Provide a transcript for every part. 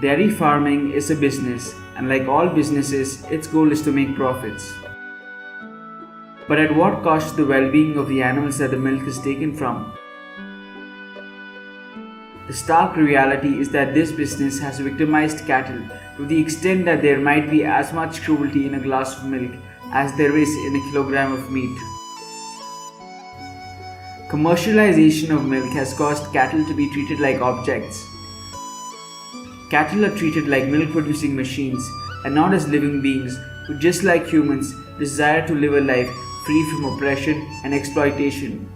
Dairy farming is a business, and like all businesses, its goal is to make profits. But at what cost to the well-being of the animals that the milk is taken from? The stark reality is that this business has victimized cattle to the extent that there might be as much cruelty in a glass of milk as there is in a kilogram of meat. Commercialization of milk has caused cattle to be treated like objects. Cattle are treated like milk-producing machines and not as living beings who, just like humans, desire to live a life free from oppression and exploitation.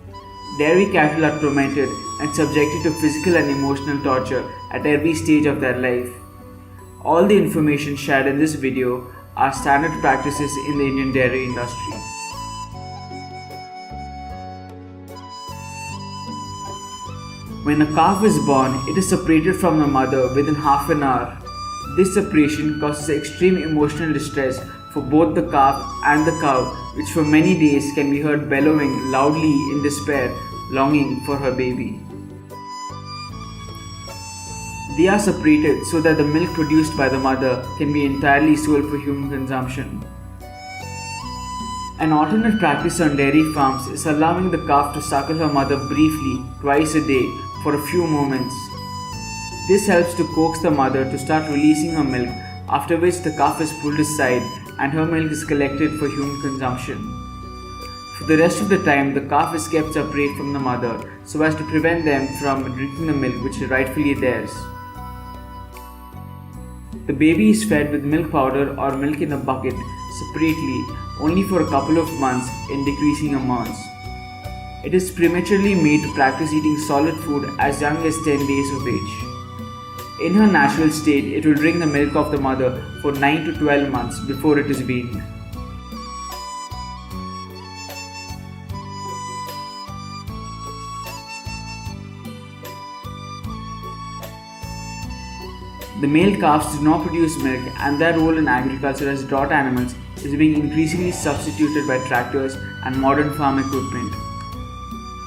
Dairy cattle are tormented and subjected to physical and emotional torture at every stage of their life. All the information shared in this video are standard practices in the Indian dairy industry. When a calf is born, it is separated from the mother within half an hour. This separation causes extreme emotional distress for both the calf and the cow, which for many days can be heard bellowing loudly in despair, longing for her baby. They are separated so that the milk produced by the mother can be entirely sold for human consumption. An alternate practice on dairy farms is allowing the calf to suckle her mother briefly twice a day for a few moments. This helps to coax the mother to start releasing her milk, after which the calf is pulled aside and her milk is collected for human consumption. For the rest of the time, the calf is kept separate from the mother so as to prevent them from drinking the milk which is rightfully theirs. The baby is fed with milk powder or milk in a bucket separately only for a couple of months in decreasing amounts. It is prematurely made to practice eating solid food as young as 10 days of age. In her natural state, it will drink the milk of the mother for 9 to 12 months before it is weaned. The male calves do not produce milk, and their role in agriculture as draught animals is being increasingly substituted by tractors and modern farm equipment.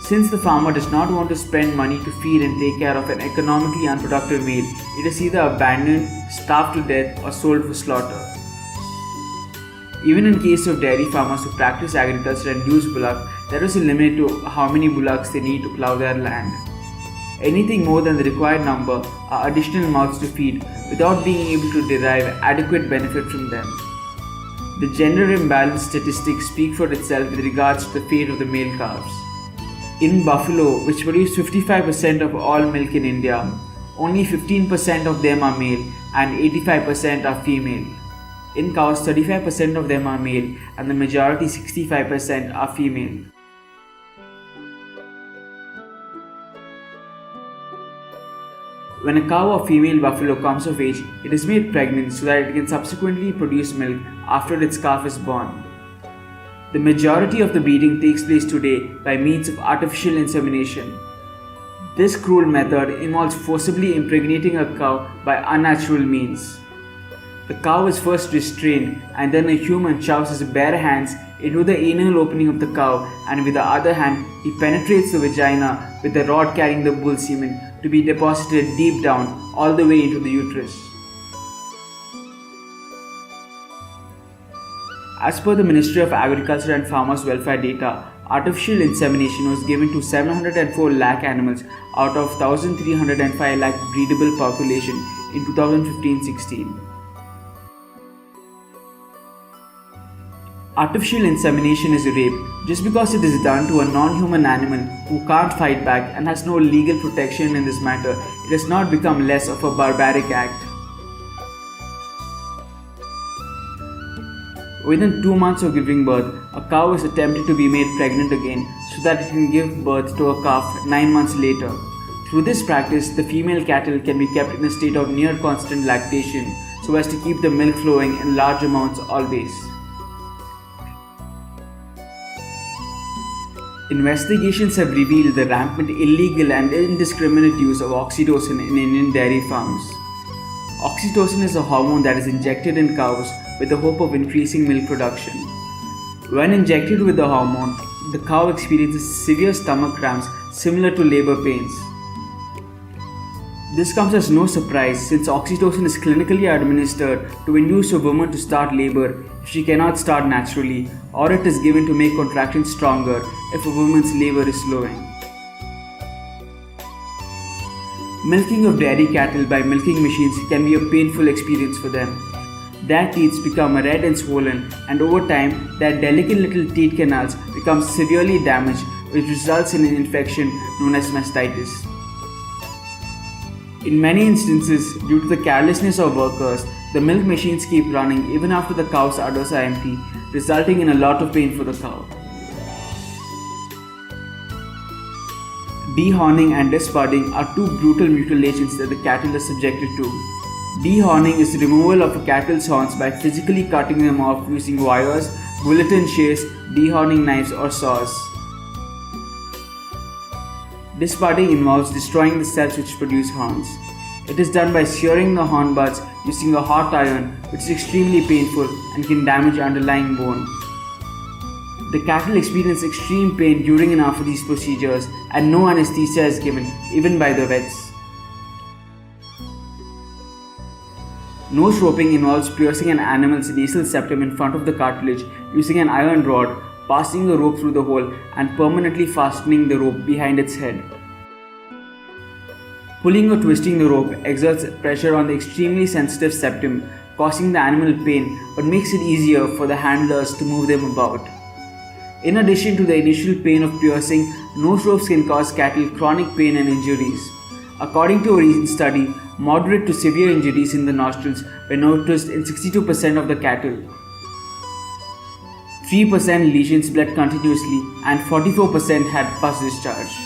Since the farmer does not want to spend money to feed and take care of an economically unproductive male, it is either abandoned, starved to death, or sold for slaughter. Even in case of dairy farmers who practice agriculture and use bullock, there is a limit to how many bullocks they need to plough their land. Anything more than the required number are additional mouths to feed without being able to derive adequate benefit from them. The gender imbalance statistics speak for itself with regards to the fate of the male calves. In buffalo, which produce 55% of all milk in India, only 15% of them are male and 85% are female. In cows, 35% of them are male and the majority 65% are female. When a cow or female buffalo comes of age, it is made pregnant so that it can subsequently produce milk after its calf is born. The majority of the breeding takes place today by means of artificial insemination. This cruel method involves forcibly impregnating a cow by unnatural means. The cow is first restrained and then a human shoves his bare hands into the anal opening of the cow, and with the other hand he penetrates the vagina with the rod carrying the bull semen to be deposited deep down all the way into the uterus. As per the Ministry of Agriculture and Farmers Welfare data, artificial insemination was given to 704 lakh animals out of 1305 lakh breedable population in 2015-16. Artificial insemination is rape just because it is done to a non-human animal who can't fight back and has no legal protection in this matter. It has not become less of a barbaric act. Within 2 months of giving birth, a cow is attempted to be made pregnant again so that it can give birth to a calf 9 months later. Through this practice, the female cattle can be kept in a state of near constant lactation so as to keep the milk flowing in large amounts always. Investigations have revealed the rampant illegal and indiscriminate use of oxytocin in Indian dairy farms. Oxytocin is a hormone that is injected in cows with the hope of increasing milk production. When injected with the hormone, the cow experiences severe stomach cramps similar to labor pains. This comes as no surprise since oxytocin is clinically administered to induce a woman to start labor if she cannot start naturally, or it is given to make contractions stronger if a woman's labor is slowing. Milking of dairy cattle by milking machines can be a painful experience for them. Their teeth become red and swollen, and over time, their delicate little teat canals become severely damaged, which results in an infection known as mastitis. In many instances, due to the carelessness of workers, the milk machines keep running even after the cow's udders are empty, resulting in a lot of pain for the cow. Dehorning and disbudding are two brutal mutilations that the cattle are subjected to. Dehorning is the removal of a cattle's horns by physically cutting them off using wires, guillotine shears, dehorning knives, or saws. Disbudding involves destroying the cells which produce horns. It is done by shearing the horn buds using a hot iron, which is extremely painful and can damage underlying bone. The cattle experience extreme pain during and after these procedures, and no anesthesia is given, even by the vets. Nose roping involves piercing an animal's nasal septum in front of the cartilage using an iron rod, passing the rope through the hole and permanently fastening the rope behind its head. Pulling or twisting the rope exerts pressure on the extremely sensitive septum, causing the animal pain but makes it easier for the handlers to move them about. In addition to the initial pain of piercing, nose ropes can cause cattle chronic pain and injuries. According to a recent study, moderate to severe injuries in the nostrils were noticed in 62% of the cattle. 3% lesions bled continuously and 44% had pus discharge.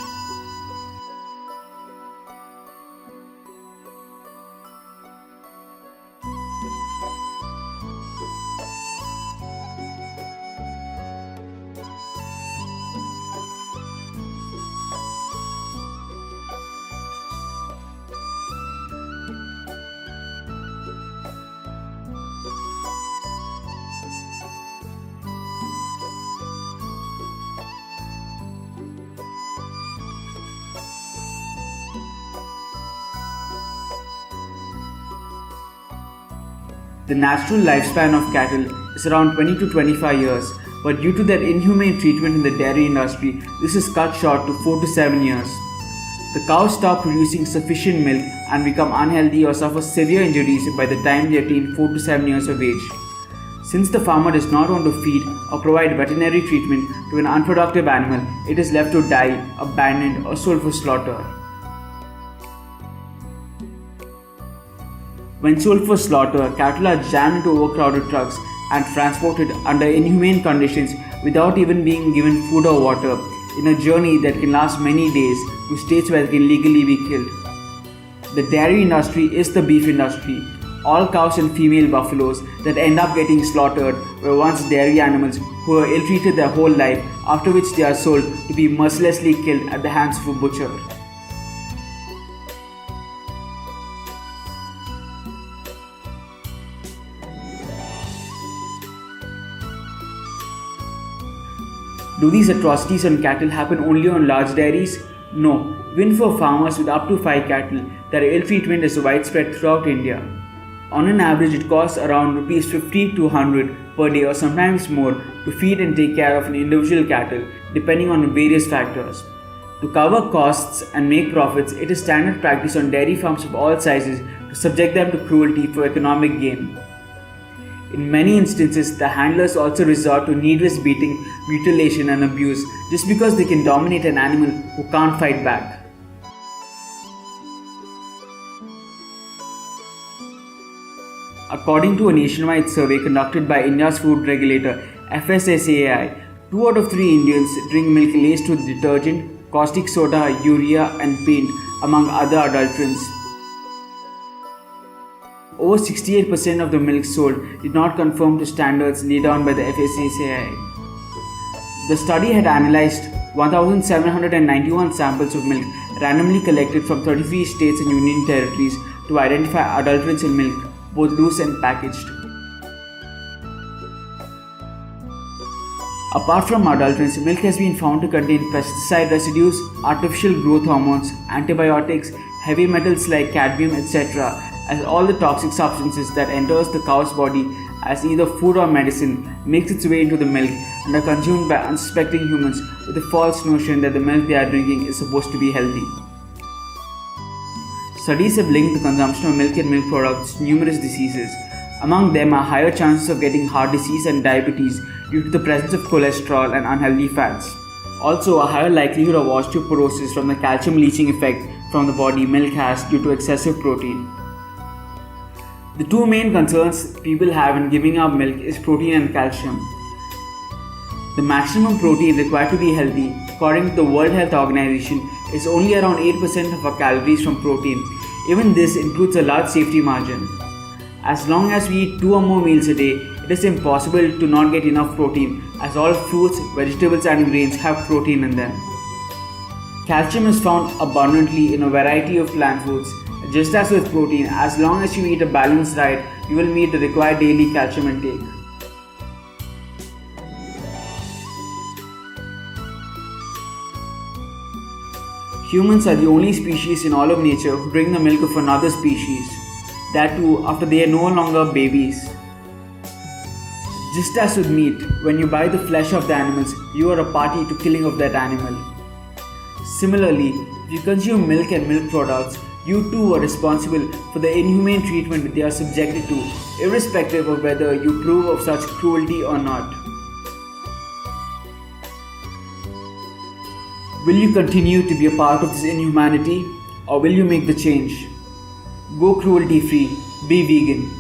The natural lifespan of cattle is around 20 to 25 years, but due to their inhumane treatment in the dairy industry, this is cut short to 4 to 7 years. The cows stop producing sufficient milk and become unhealthy or suffer severe injuries by the time they attain 4 to 7 years of age. Since the farmer does not want to feed or provide veterinary treatment to an unproductive animal, it is left to die, abandoned, or sold for slaughter. When sold for slaughter, cattle are jammed into overcrowded trucks and transported under inhumane conditions without even being given food or water in a journey that can last many days to states where they can legally be killed. The dairy industry is the beef industry. All cows and female buffaloes that end up getting slaughtered were once dairy animals who were ill-treated their whole life, after which they are sold to be mercilessly killed at the hands of a butcher. Do these atrocities on cattle happen only on large dairies? No. Even for farmers with up to 5 cattle, their ill treatment is widespread throughout India. On an average, it costs around Rs 50 to 100 per day or sometimes more to feed and take care of an individual cattle, depending on various factors. To cover costs and make profits, it is standard practice on dairy farms of all sizes to subject them to cruelty for economic gain. In many instances, the handlers also resort to needless beating, mutilation, and abuse just because they can dominate an animal who can't fight back. According to a nationwide survey conducted by India's food regulator FSSAI, 2 out of 3 Indians drink milk laced with detergent, caustic soda, urea, and paint, among other adulterants. Over 68% of the milk sold did not conform to standards laid down by the FSSAI. The study had analyzed 1,791 samples of milk randomly collected from 33 states and union territories to identify adulterants in milk, both loose and packaged. Apart from adulterants, milk has been found to contain pesticide residues, artificial growth hormones, antibiotics, heavy metals like cadmium, etc., as all the toxic substances that enters the cow's body as either food or medicine makes its way into the milk and are consumed by unsuspecting humans with the false notion that the milk they are drinking is supposed to be healthy. Studies have linked the consumption of milk and milk products to numerous diseases. Among them are higher chances of getting heart disease and diabetes due to the presence of cholesterol and unhealthy fats. Also, a higher likelihood of osteoporosis from the calcium leaching effect from the body milk has due to excessive protein. The two main concerns people have in giving up milk is protein and calcium. The maximum protein required to be healthy, according to the World Health Organization, is only around 8% of our calories from protein. Even this includes a large safety margin. As long as we eat 2 or more meals a day, it is impossible to not get enough protein, as all fruits, vegetables and grains have protein in them. Calcium is found abundantly in a variety of plant foods. Just as with protein, as long as you eat a balanced diet, you will meet the required daily calcium intake. Humans are the only species in all of nature who drink the milk of another species. That too after they are no longer babies. Just as with meat, when you buy the flesh of the animals, you are a party to killing of that animal. Similarly, if you consume milk and milk products, you too are responsible for the inhumane treatment they are subjected to, irrespective of whether you approve of such cruelty or not. Will you continue to be a part of this inhumanity, or will you make the change? Go cruelty free, be vegan.